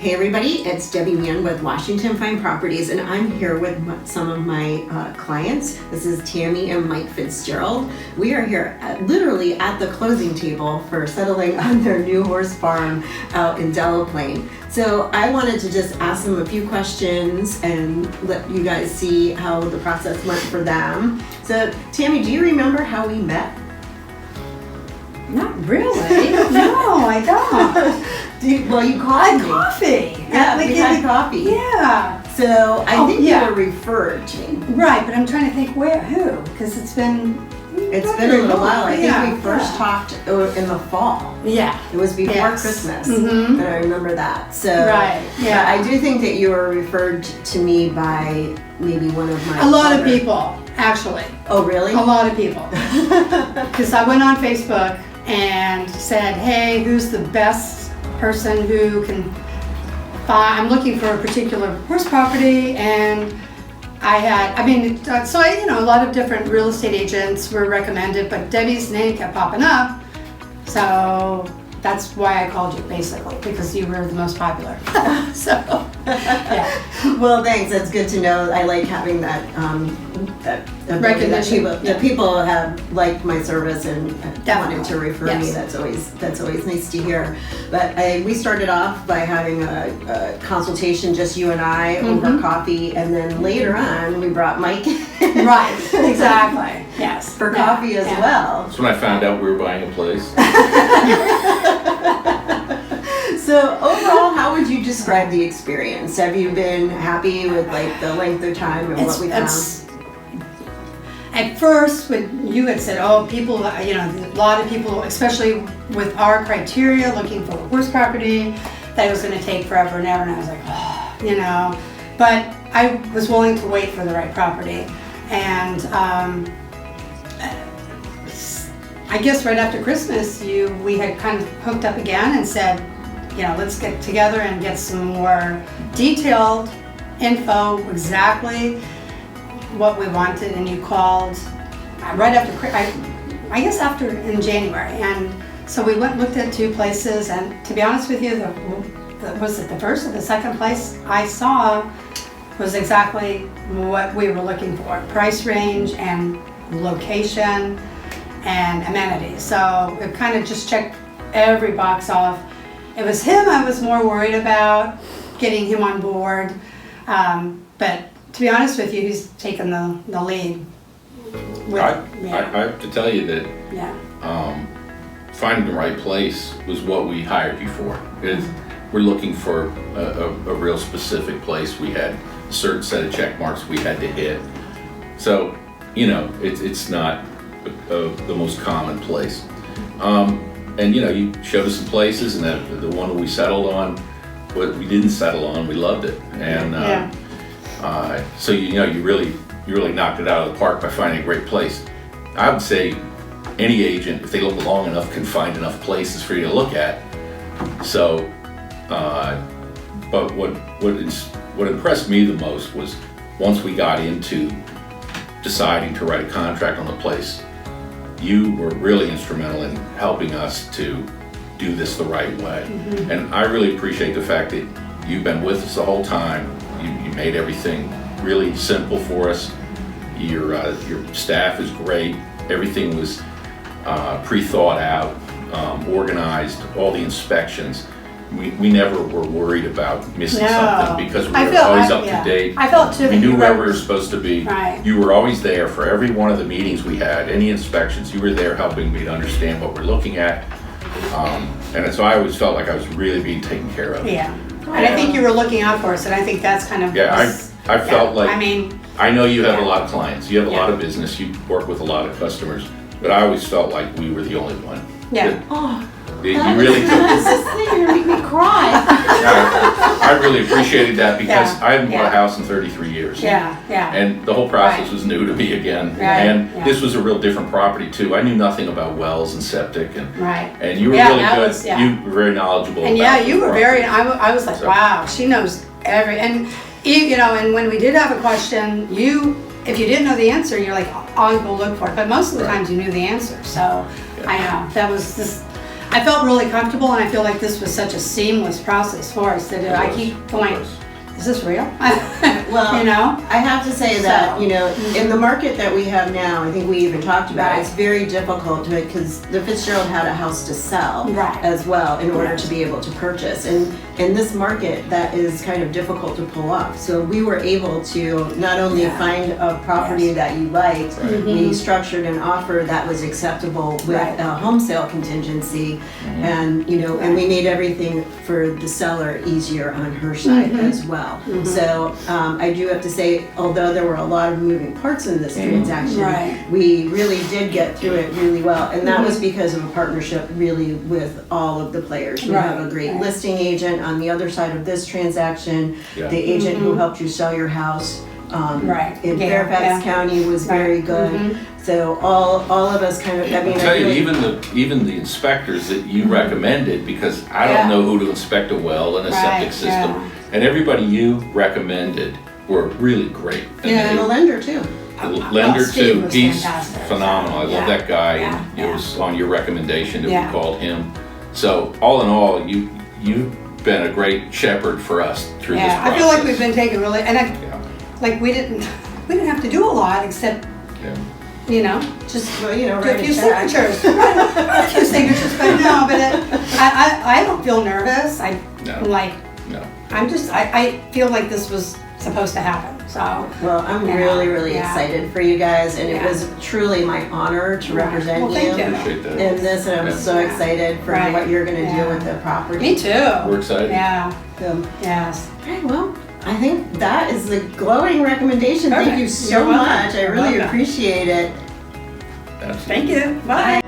Hey everybody, it's Debbie Meighan with Washington Fine Properties, and I'm here with some of my clients. This is Tammy and Mike Fitzgerald. We are here literally at the closing table for settling on their new horse farm out in Delaplane. So I wanted to just ask them a few questions and let you guys see how the process went for them. So Tammy, do you remember how we met? Not really. No, I don't. Well, you called me. Coffee. Yeah, we had coffee. Yeah. So I think you were referred to me. Right, but I'm trying to think who? Because it's been a little while. I think we first talked in the fall. Yeah. It was before Christmas, and I remember that. So right. Yeah. I do think that you were referred to me by maybe one of my. A lot of people, actually. Oh, really? A lot of people. Because I went on Facebook and said, "Hey, who's the best person who can buy? I'm looking for a particular horse property," and a lot of different real estate agents were recommended, but Debbie's name kept popping up, so that's why I called you, basically, because you were the most popular. So, yeah. Well, thanks. That's good to know. I like having that recognition. That people have liked my service and wanted to refer me. That's always nice to hear. But we started off by having a consultation, just you and I, over coffee, and then later on we brought Mike. Right. Exactly. Yes. For coffee as well. That's when I found out we were buying a place. So overall, how would you describe the experience? Have you been happy with the length of time and what we found? At first, when you had said, people, a lot of people, especially with our criteria, looking for a horse property, that it was going to take forever and ever, and I was like, but I was willing to wait for the right property. And I guess right after Christmas, we had kind of hooked up again and said, let's get together and get some more detailed info, exactly what we wanted. And you called right after, I guess in January. And so we went and looked at two places, and to be honest with you, was it the first or the second place I saw was exactly what we were looking for: price range and location and amenities. So it kind of just checked every box off. It was him I was more worried about, getting him on board. But to be honest with you, he's taken the lead. I have to tell you that finding the right place was what we hired you for. We're looking for a real specific place. We had a certain set of check marks we had to hit. So, it's not the most common place. And you showed us some places, and the one we settled on, what we didn't settle on, we loved it. And so you really knocked it out of the park by finding a great place. I would say any agent, if they look long enough, can find enough places for you to look at. So, but what impressed me the most was once we got into deciding to write a contract on the place, you were really instrumental in helping us to do this the right way. And I really appreciate the fact that you've been with us the whole time. You made everything really simple for us. Your staff is great. Everything was pre-thought out, organized, all the inspections. We never were worried about missing something because we were always up to date. I felt too. We knew where we were supposed to be. Right. You were always there for every one of the meetings we had, any inspections. You were there helping me to understand what we're looking at. And so I always felt like I was really being taken care of. Yeah. And I think you were looking out for us, and I think that's kind of... I felt like... I know you have a lot of clients. You have a lot of business. You work with a lot of customers. But I always felt like we were the only one. Yeah. You really took This is going to make me cry. I really appreciated that because I haven't bought a house in 33 years. Yeah. And the whole process was new to me again. Right. And this was a real different property too. I knew nothing about wells and septic, and you were Yeah, really good. was- You were very knowledgeable. And about you the were property. very, I was like, wow, she knows and when we did have a question, if you didn't know the answer, you're like, I'll go look for it. But most of the times you knew the answer. So I know that was just, I felt really comfortable, and I feel like this was such a seamless process for us to do. I keep going, is this real? Well, you know? I have to say that, So- you know, in the market that we have now, I think we even talked about it, it's very difficult to, because the Fitzgerald had a house to sell Right. as well in order Right. to be able to purchase. And in this market, that is kind of difficult to pull off. So we were able to not only Yeah. find a property Yes. that you liked, Right. we structured an offer that was acceptable with Right. a home sale contingency. And, you know, and we made everything for the seller easier on her side as well. So I do have to say, although there were a lot of moving parts in this transaction, Right. we really did get through it really well. And that was because of a partnership really with all of the players. We have a Right, great right. listing agent on the other side of this transaction, Yeah. the agent who helped you sell your house. Right. In Yeah, Fairfax yeah. County was very good. So all of us kind of, I mean, I'll tell you, feel like- even the inspectors that you recommended, because I don't Yeah. know who to inspect a well and a septic Right, system, and everybody you recommended were really great. and the lender too. The lender Steve too, was he's fantastic. phenomenal. I Yeah. love that guy, Yeah, and it yeah. was on your recommendation that Yeah. we called him. So all in all, you've been a great shepherd for us through this Yeah, process. I feel like we've been taking really, and Yeah, like we didn't have to do a lot except, yeah. you know, just Well, you know, do a write few check. signatures. A few signatures, but no, but I don't feel nervous. No. No. I feel like this was supposed to happen, so. Well, I'm Yeah, really yeah. excited for you guys, and it Yeah. was truly my honor to represent Well, thank you. Appreciate that. in this, and I'm Yeah. so excited for Right. what you're gonna Yeah. do with the property. Me too. We're excited. Yeah, So, yes. okay, well, I think that is the glowing recommendation. Thank Okay. you so You're welcome. much. I You're really welcome. appreciate it. Absolutely. Thank you. Bye.